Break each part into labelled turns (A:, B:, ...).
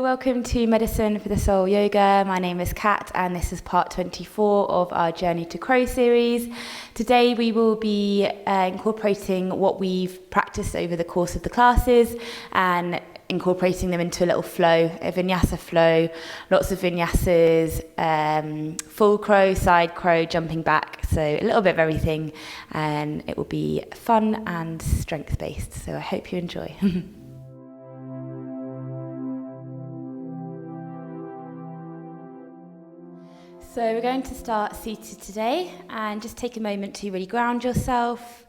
A: welcome to Medicine for the Soul Yoga. My name is Kat and this is part 24 of our Journey to Crow series. Today we will be incorporating what we've practiced over the course of the classes and incorporating them into a little flow, a vinyasa flow, lots of vinyasas, full crow, side crow, jumping back, so a little bit of everything, and it will be fun and strength-based, so I hope you enjoy. So we're going to start seated today, and just take a moment to really ground yourself.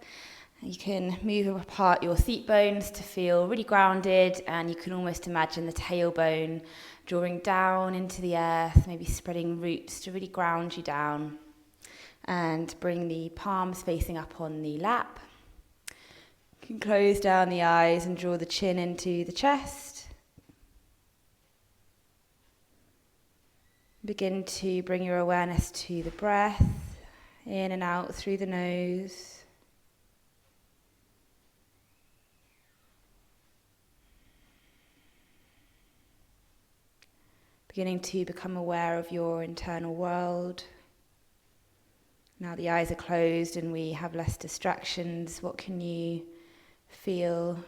A: You can move apart your seat bones to feel really grounded, and you can almost imagine the tailbone drawing down into the earth, maybe spreading roots to really ground you down. And bring the palms facing up on the lap. You can close down the eyes and draw the chin into the chest. Begin to bring your awareness to the breath, in and out through the nose. Beginning to become aware of your internal world. Now the eyes are closed and we have less distractions. What can you feel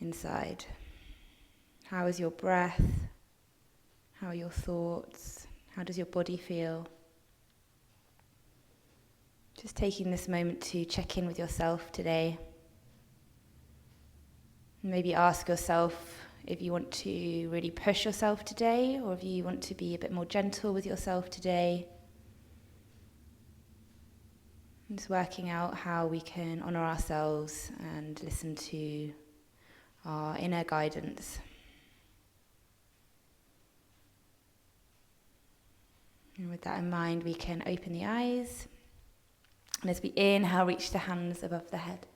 A: inside? How is your breath? How are your thoughts? How does your body feel? Just taking this moment to check in with yourself today. Maybe ask yourself if you want to really push yourself today, or if you want to be a bit more gentle with yourself today. Just working out how we can honour ourselves and listen to our inner guidance. And with that in mind, we can open the eyes. And as we inhale, reach the hands above the head.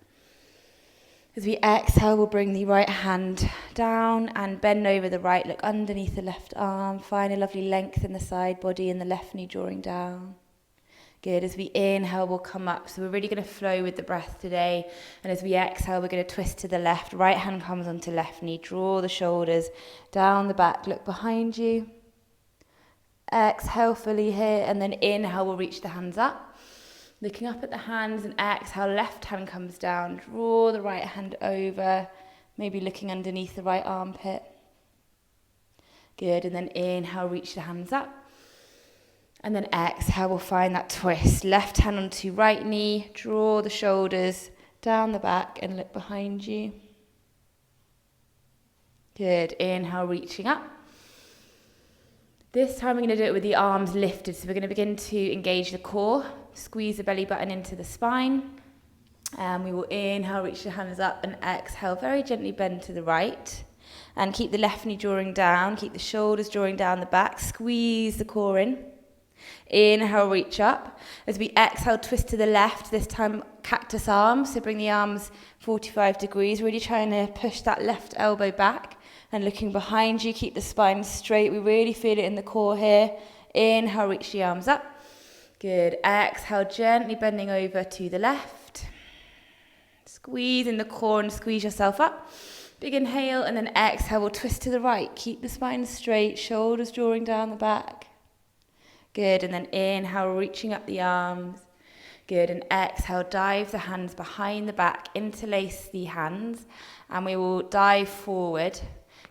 A: As we exhale, we'll bring the right hand down and bend over the right, look underneath the left arm. Find a lovely length in the side body and the left knee drawing down. Good. As we inhale, we'll come up. So we're really going to flow with the breath today. And as we exhale, we're going to twist to the left. Right hand comes onto left knee. Draw the shoulders down the back. Look behind you. Exhale fully here, and then inhale, we'll reach the hands up. Looking up at the hands, and exhale, left hand comes down. Draw the right hand over, maybe looking underneath the right armpit. Good, and then inhale, reach the hands up. And then exhale, we'll find that twist. Left hand onto right knee, draw the shoulders down the back and look behind you. Good, inhale, reaching up. This time we're going to do it with the arms lifted. So we're going to begin to engage the core, squeeze the belly button into the spine. And we will inhale, reach the hands up, and exhale, very gently bend to the right. And keep the left knee drawing down, keep the shoulders drawing down the back, squeeze the core in. Inhale, reach up. As we exhale, twist to the left, this time cactus arms. So bring the arms 45 degrees, really trying to push that left elbow back. And looking behind you, keep the spine straight. We really feel it in the core here. Inhale, reach the arms up. Good. Exhale, gently bending over to the left. Squeeze in the core and squeeze yourself up. Big inhale, and then exhale, we'll twist to the right. Keep the spine straight, shoulders drawing down the back. Good, and then inhale, reaching up the arms. Good, and exhale, dive the hands behind the back, interlace the hands, and we will dive forward,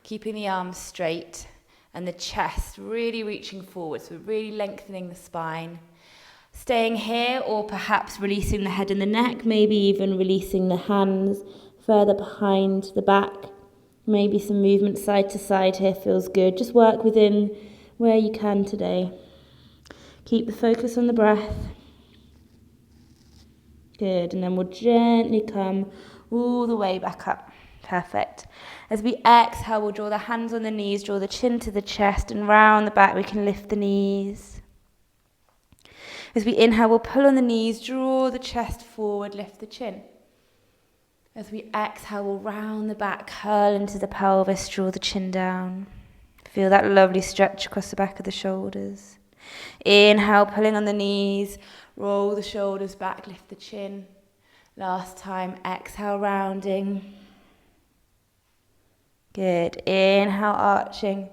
A: keeping the arms straight and the chest really reaching forward, so really lengthening the spine. Staying here, or perhaps releasing the head and the neck, maybe even releasing the hands further behind the back. Maybe some movement side to side here feels good. Just work within where you can today. Keep the focus on the breath. Good, and then we'll gently come all the way back up. Perfect. As we exhale, we'll draw the hands on the knees, draw the chin to the chest, and round the back we can lift the knees. As we inhale, we'll pull on the knees, draw the chest forward, lift the chin. As we exhale, we'll round the back, curl into the pelvis, draw the chin down. Feel that lovely stretch across the back of the shoulders. Inhale, pulling on the knees, roll the shoulders back, lift the chin. Last time, exhale, rounding. Good. Inhale, arching.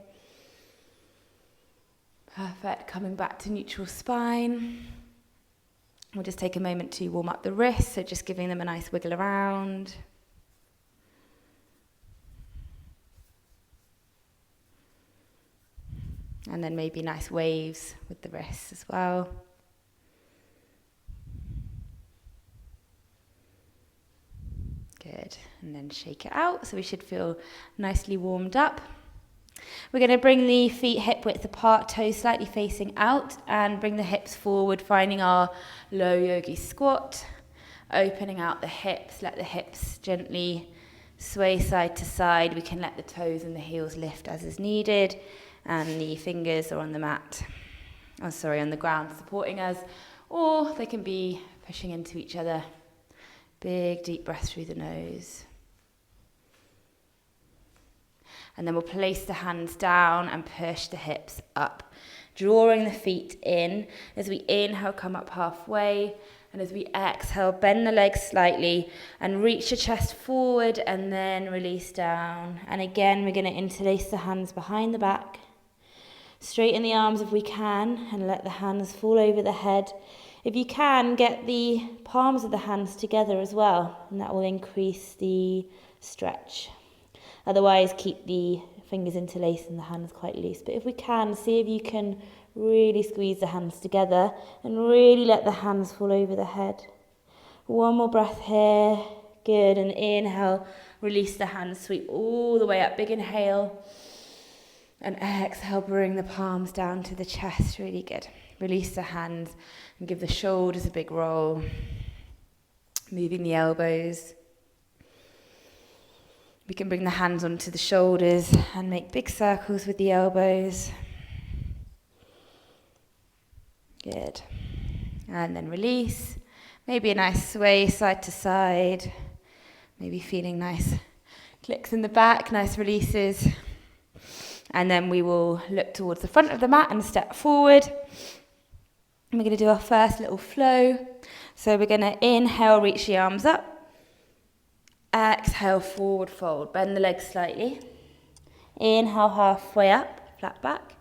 A: Perfect. Coming back to neutral spine. We'll just take a moment to warm up the wrists, so just giving them a nice wiggle around. And then maybe nice waves with the wrists as well. Good. And then shake it out, so we should feel nicely warmed up. We're going to bring the feet hip width apart, toes slightly facing out, and bring the hips forward, finding our low yogi squat. Opening out the hips, let the hips gently sway side to side. We can let the toes and the heels lift as is needed, and the fingers are on the mat. On the ground supporting us, or they can be pushing into each other. Big deep breath through the nose. And then we'll place the hands down and push the hips up, drawing the feet in. As we inhale, come up halfway. And as we exhale, bend the legs slightly and reach the chest forward and then release down. And again, we're going to interlace the hands behind the back. Straighten the arms if we can and let the hands fall over the head. If you can, get the palms of the hands together as well, and that will increase the stretch. Otherwise, keep the fingers interlaced and the hands quite loose. But if we can, see if you can really squeeze the hands together and really let the hands fall over the head. One more breath here. Good. And inhale, release the hands, sweep all the way up. Big inhale. And exhale, bring the palms down to the chest. Really good. Release the hands and give the shoulders a big roll. Moving the elbows. We can bring the hands onto the shoulders and make big circles with the elbows. Good. And then release. Maybe a nice sway side to side. Maybe feeling nice clicks in the back, nice releases. And then we will look towards the front of the mat and step forward. And we're going to do our first little flow. So we're going to inhale, reach the arms up. Exhale, forward fold. Bend the legs slightly. Inhale, halfway up, flat back.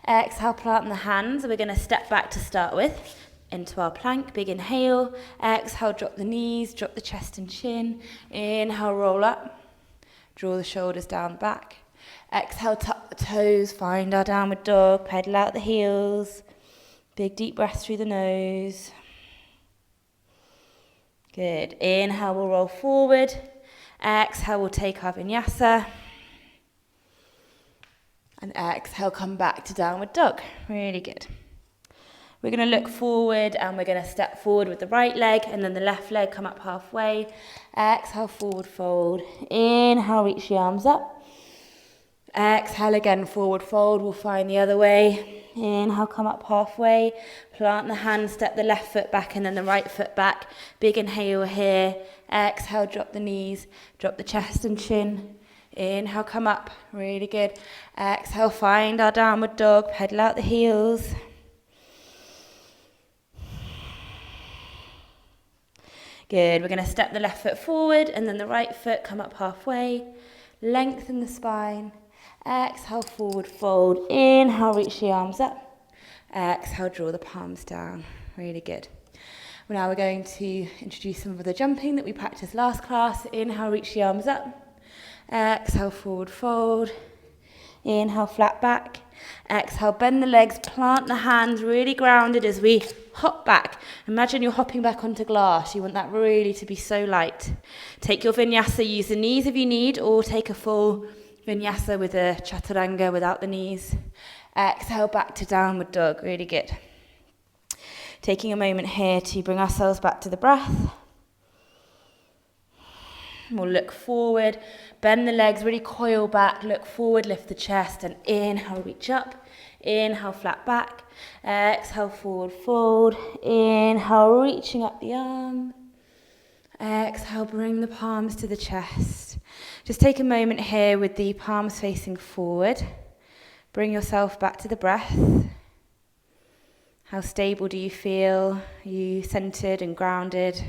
A: Exhale, plant the hands. We're going to step back to start with into our plank. Big inhale. Exhale, drop the knees, drop the chest and chin. Inhale, roll up. Draw the shoulders down back. Exhale, tuck the toes. Find our downward dog. Pedal out the heels. Big deep breath through the nose. Good. Inhale, we'll roll forward. Exhale, we'll take our vinyasa. And exhale, come back to downward dog. Really good. We're going to look forward and we're going to step forward with the right leg and then the left leg, come up halfway. Exhale, forward fold. Inhale, reach the arms up. Exhale again, forward fold. We'll find the other way. Inhale, come up halfway. Plant the hands, step the left foot back and then the right foot back. Big inhale here. Exhale, drop the knees, drop the chest and chin. Inhale, come up. Really good. Exhale, find our downward dog. Pedal out the heels. Good. We're going to step the left foot forward and then the right foot, come up halfway. Lengthen the spine. Exhale, forward fold. Inhale, reach the arms up. Exhale, draw the palms down. Really good. Well, now we're going to introduce some of the jumping that we practiced last class. Inhale, reach the arms up. Exhale, forward fold. Inhale, flat back. Exhale, bend the legs, plant the hands, really grounded as we hop back. Imagine you're hopping back onto glass. You want that really to be so light. Take your vinyasa, use the knees if you need, or take a full vinyasa with a chaturanga without the knees. Exhale, back to downward dog. Really good. Taking a moment here to bring ourselves back to the breath. We'll look forward, bend the legs, really coil back, look forward, lift the chest, and inhale, reach up. Inhale, flat back. Exhale, forward fold. Inhale, reaching up the arm. Exhale, bring the palms to the chest. Just take a moment here with the palms facing forward. Bring yourself back to the breath. How stable do you feel? Are you centered and grounded?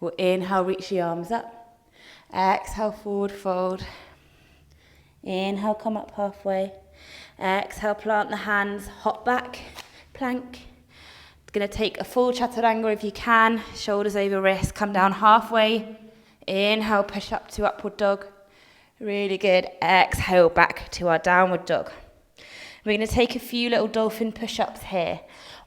A: We'll inhale, reach the arms up. Exhale, forward fold. Inhale, come up halfway. Exhale, plant the hands, hop back, plank. Going to take a full chaturanga if you can, shoulders over wrists, come down halfway. Inhale, push up to upward dog. Really good. Exhale, back to our downward dog. We're going to take a few little dolphin push-ups here.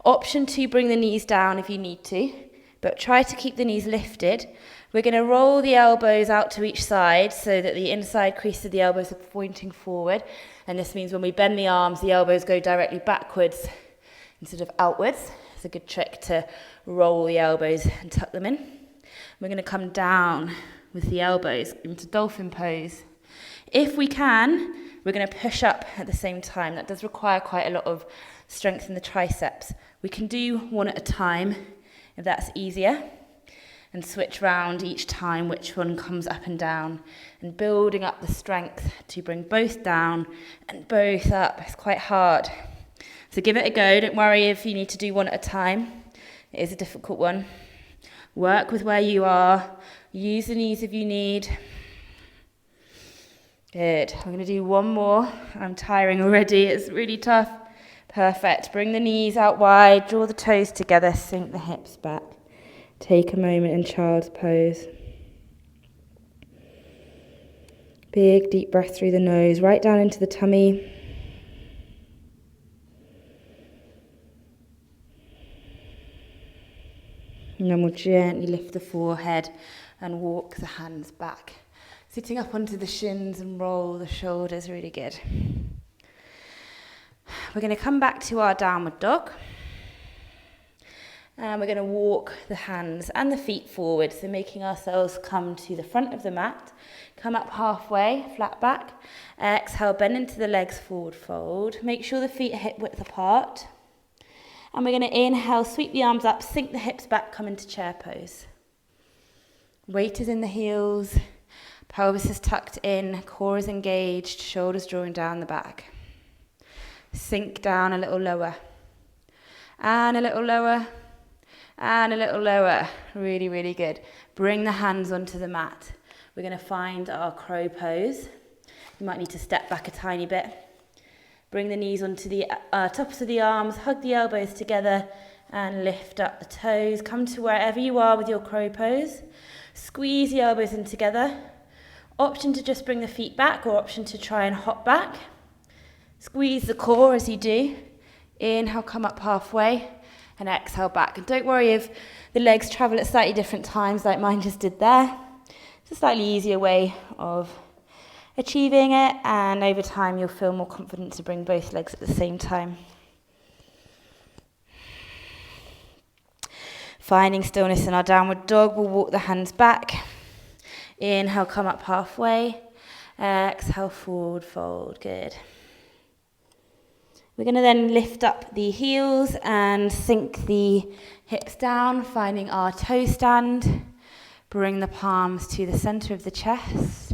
A: Option to bring the knees down if you need to, but try to keep the knees lifted. We're going to roll the elbows out to each side so that the inside crease of the elbows are pointing forward. And this means when we bend the arms, the elbows go directly backwards instead of outwards. It's a good trick to roll the elbows and tuck them in. We're going to come down with the elbows into dolphin pose. If we can, we're going to push up at the same time. That does require quite a lot of strength in the triceps. We can do one at a time if that's easier, and switch round each time which one comes up and down, and building up the strength to bring both down and both up. It's quite hard. So give it a go. Don't worry if you need to do one at a time. It is a difficult one. Work with where you are. Use the knees if you need. Good. I'm going to do one more. I'm tiring already. It's really tough. Perfect. Bring the knees out wide. Draw the toes together. Sink the hips back. Take a moment in child's pose. Big deep breath through the nose, right down into the tummy. And then we'll gently lift the forehead and walk the hands back. Sitting up onto the shins and roll the shoulders, really good. We're going to come back to our downward dog. And we're going to walk the hands and the feet forward, so making ourselves come to the front of the mat. Come up halfway, flat back. Exhale, bend into the legs, forward fold. Make sure the feet are hip width apart. And we're going to inhale, sweep the arms up, sink the hips back, come into chair pose. Weight is in the heels, pelvis is tucked in, core is engaged, shoulders drawing down the back. Sink down a little lower. And a little lower. And a little lower. Really, really good. Bring the hands onto the mat. We're going to find our crow pose. You might need to step back a tiny bit. Bring the knees onto the tops of the arms, hug the elbows together and lift up the toes. Come to wherever you are with your crow pose. Squeeze the elbows in together. Option to just bring the feet back or option to try and hop back. Squeeze the core as you do. Inhale, come up halfway and exhale back. And don't worry if the legs travel at slightly different times like mine just did there. It's a slightly easier way of achieving it, and over time you'll feel more confident to bring both legs at the same time. Finding stillness in our downward dog, we'll walk the hands back. Inhale, come up halfway. Exhale, forward fold. Good. We're going to then lift up the heels and sink the hips down, finding our toe stand. Bring the palms to the center of the chest.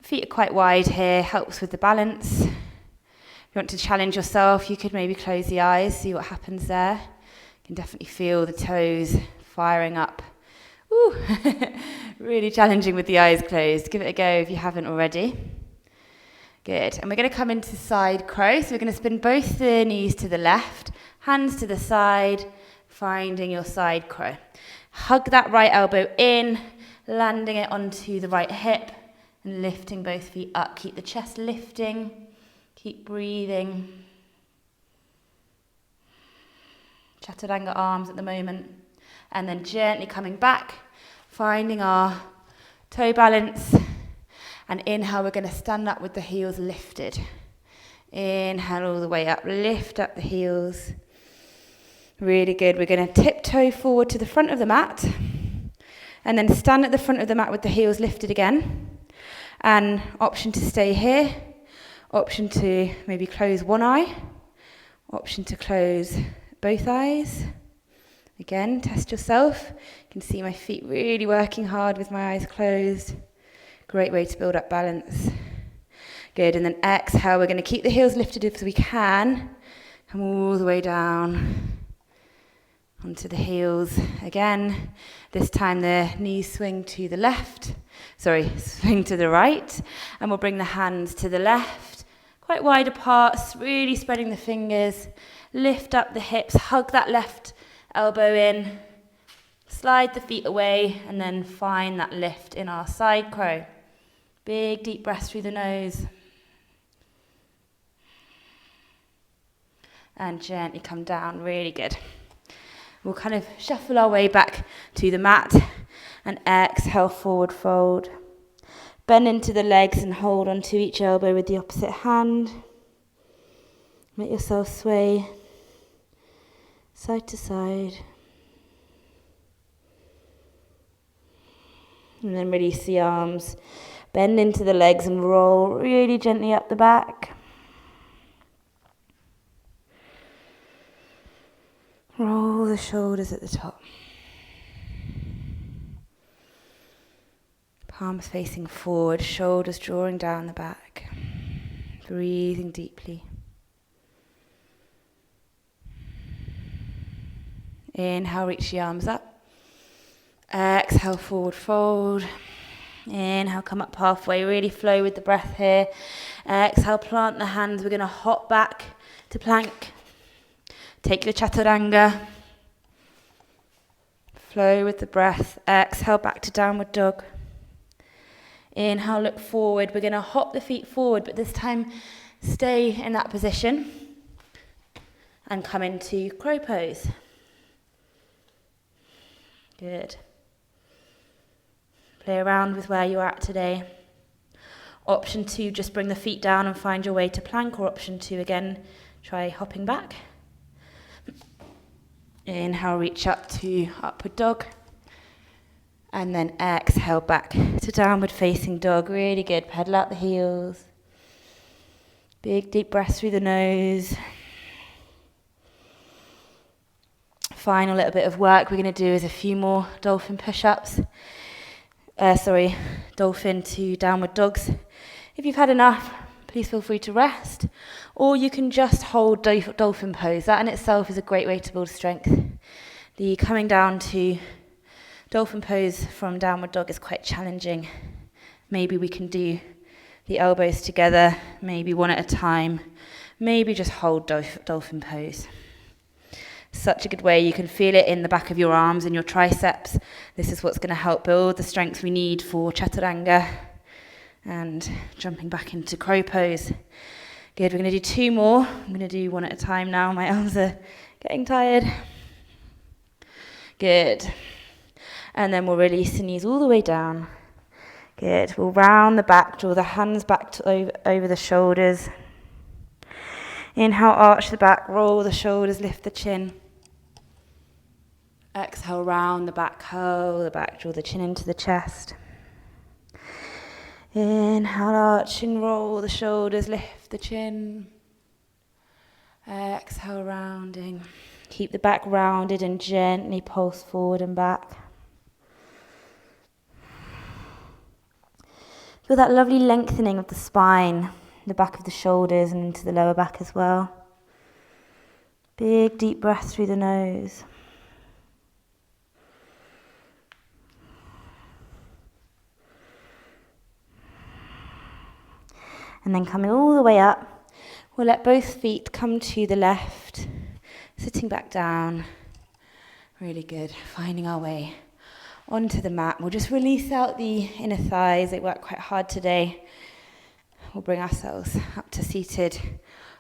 A: Feet are quite wide here, helps with the balance. If you want to challenge yourself, you could maybe close the eyes, see what happens there. You can definitely feel the toes firing up. Ooh, really challenging with the eyes closed. Give it a go if you haven't already. Good. And we're going to come into side crow. So we're going to spin both the knees to the left, hands to the side, finding your side crow. Hug that right elbow in, landing it onto the right hip, and lifting both feet up. Keep the chest lifting. Keep breathing. Chaturanga arms at the moment. And then gently coming back, finding our toe balance. And inhale, we're going to stand up with the heels lifted. Inhale all the way up. Lift up the heels. Really good. We're going to tiptoe forward to the front of the mat. And then stand at the front of the mat with the heels lifted again. And option to stay here, option to maybe close one eye, option to close both eyes. Again, test yourself. You can see my feet really working hard with my eyes closed. Great way to build up balance. Good, and then exhale, we're going to keep the heels lifted as we can. Come all the way down Onto the heels again. This time the knees swing to the left. Swing to the right. And we'll bring the hands to the left. Quite wide apart, really spreading the fingers. Lift up the hips, hug that left elbow in. Slide the feet away and then find that lift in our side crow. Big deep breaths through the nose. And gently come down, really good. We'll kind of shuffle our way back to the mat and exhale, forward fold. Bend into the legs and hold onto each elbow with the opposite hand. Let yourself sway side to side. And then release the arms. Bend into the legs and roll really gently up the back. Roll the shoulders at the top. Palms facing forward, shoulders drawing down the back. Breathing deeply. Inhale, reach the arms up. Exhale, forward fold. Inhale, come up halfway, really flow with the breath here. Exhale, plant the hands. We're going to hop back to plank. Take your chaturanga. Flow with the breath. Exhale, back to downward dog. Inhale, look forward. We're going to hop the feet forward, but this time stay in that position. And come into crow pose. Good. Play around with where you're at today. Option 2, just bring the feet down and find your way to plank. Or option 2, again, try hopping back. Inhale, reach up to upward dog. And then exhale back to downward facing dog. Really good. Pedal out the heels. Big deep breaths through the nose. Final little bit of work we're going to do is a few more dolphin push-ups. Dolphin to downward dogs. If you've had enough, please feel free to rest. Or you can just hold dolphin pose. That in itself is a great way to build strength. The coming down to dolphin pose from downward dog is quite challenging. Maybe we can do the elbows together, maybe one at a time. Maybe just hold dolphin pose. Such a good way. You can feel it in the back of your arms and your triceps. This is what's going to help build the strength we need for chaturanga and jumping back into crow pose. Good. We're going to do 2 more. I'm going to do one at a time now. My arms are getting tired. Good. And then we'll release the knees all the way down. Good. We'll round the back, draw the hands back to over the shoulders. Inhale, arch the back, roll the shoulders, lift the chin. Exhale, round the back, curl the back, draw the chin into the chest. Inhale, arch and roll the shoulders, lift the chin. Exhale, rounding. Keep the back rounded and gently pulse forward and back. Feel that lovely lengthening of the spine, the back of the shoulders and into the lower back as well. Big deep breath through the nose. And then coming all the way up, we'll let both feet come to the left, sitting back down. Really good. Finding our way onto the mat. We'll just release out the inner thighs. They work quite hard today. We'll bring ourselves up to seated.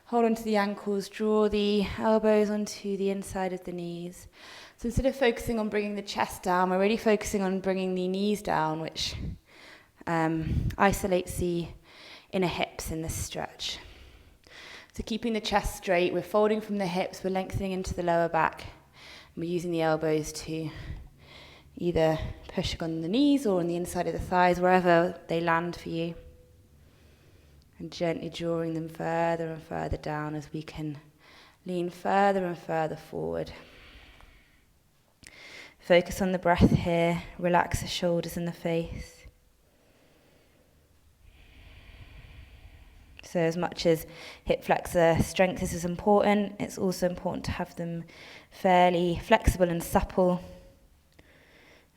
A: Hold onto the ankles, draw the elbows onto the inside of the knees. So instead of focusing on bringing the chest down, we're really focusing on bringing the knees down, which isolates the inner hips in this stretch. So keeping the chest straight, we're folding from the hips, we're lengthening into the lower back. And we're using the elbows to either push on the knees or on the inside of the thighs, wherever they land for you. And gently drawing them further and further down as we can lean further and further forward. Focus on the breath here, relax the shoulders and the face. So as much as hip flexor strength is important, it's also important to have them fairly flexible and supple,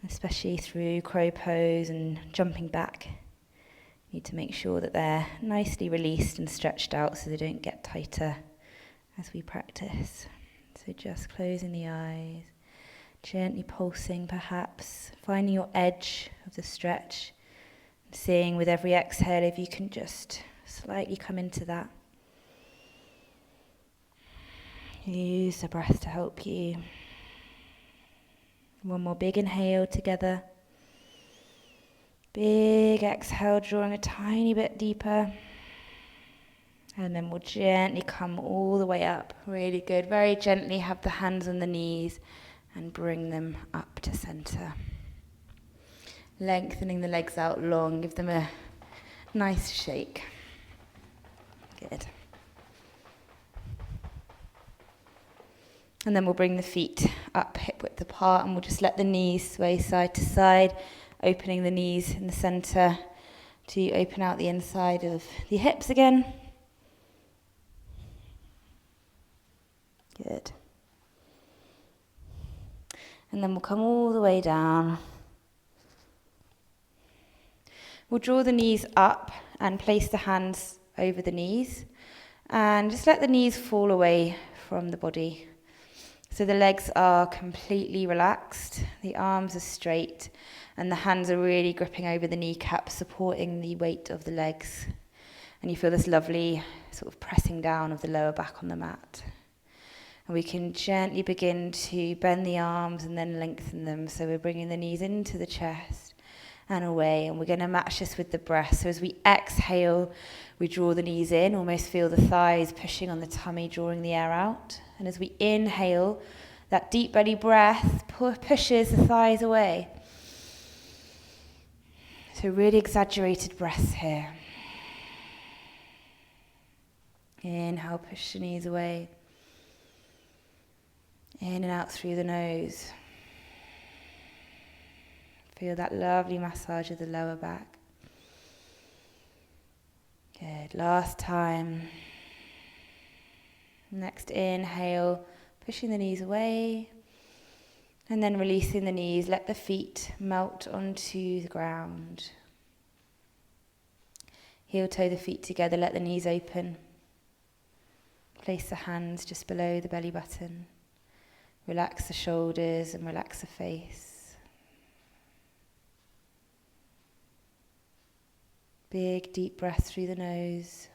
A: especially through crow pose and jumping back. You need to make sure that they're nicely released and stretched out so they don't get tighter as we practice. So just closing the eyes, gently pulsing perhaps, finding your edge of the stretch, and seeing with every exhale if you can just slightly come into that. Use the breath to help you. One more big inhale together. Big exhale, drawing a tiny bit deeper. And then we'll gently come all the way up. Really good. Very gently have the hands on the knees and bring them up to center. Lengthening the legs out long. Give them a nice shake. Good. And then we'll bring the feet up hip width apart and we'll just let the knees sway side to side, opening the knees in the center to open out the inside of the hips again. Good. And then we'll come all the way down. We'll draw the knees up and place the hands over the knees and just let the knees fall away from the body. So the legs are completely relaxed, the arms are straight, and the hands are really gripping over the kneecaps, supporting the weight of the legs. And you feel this lovely sort of pressing down of the lower back on the mat. And we can gently begin to bend the arms and then lengthen them. So we're bringing the knees into the chest and away, and we're going to match this with the breath. So as we exhale, we draw the knees in, almost feel the thighs pushing on the tummy, drawing the air out. And as we inhale, that deep belly breath pushes the thighs away. So really exaggerated breaths here. Inhale, push the knees away. In and out through the nose. Feel that lovely massage of the lower back. Good. Last time. Next inhale, pushing the knees away. And then releasing the knees. Let the feet melt onto the ground. Heel toe the feet together. Let the knees open. Place the hands just below the belly button. Relax the shoulders and relax the face. Big deep breath through the nose.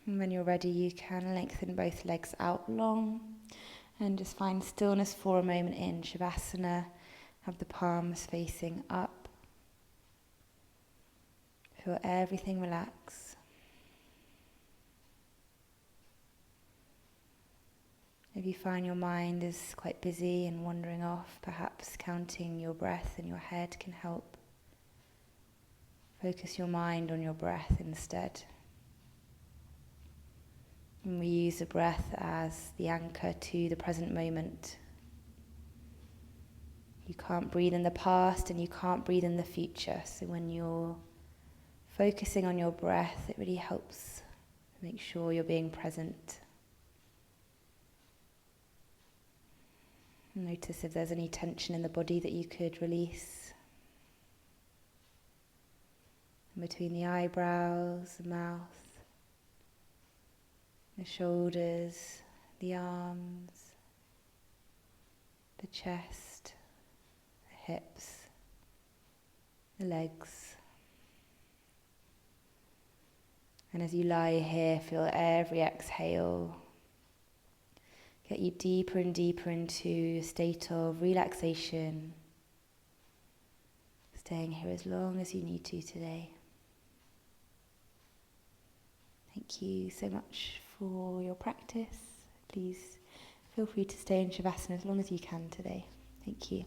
A: And when you're ready, you can lengthen both legs out long and just find stillness for a moment in Shavasana. Have the palms facing up. Feel everything relax. If you find your mind is quite busy and wandering off, perhaps counting your breath in your head can help. Focus your mind on your breath instead. And we use the breath as the anchor to the present moment. You can't breathe in the past and you can't breathe in the future. So when you're focusing on your breath, it really helps make sure you're being present. Notice if there's any tension in the body that you could release. In between the eyebrows, the mouth, the shoulders, the arms, the chest, the hips, the legs. And as you lie here, feel every exhale get you deeper and deeper into a state of relaxation, staying here as long as you need to today. Thank you so much for your practice. Please feel free to stay in Shavasana as long as you can today. Thank you.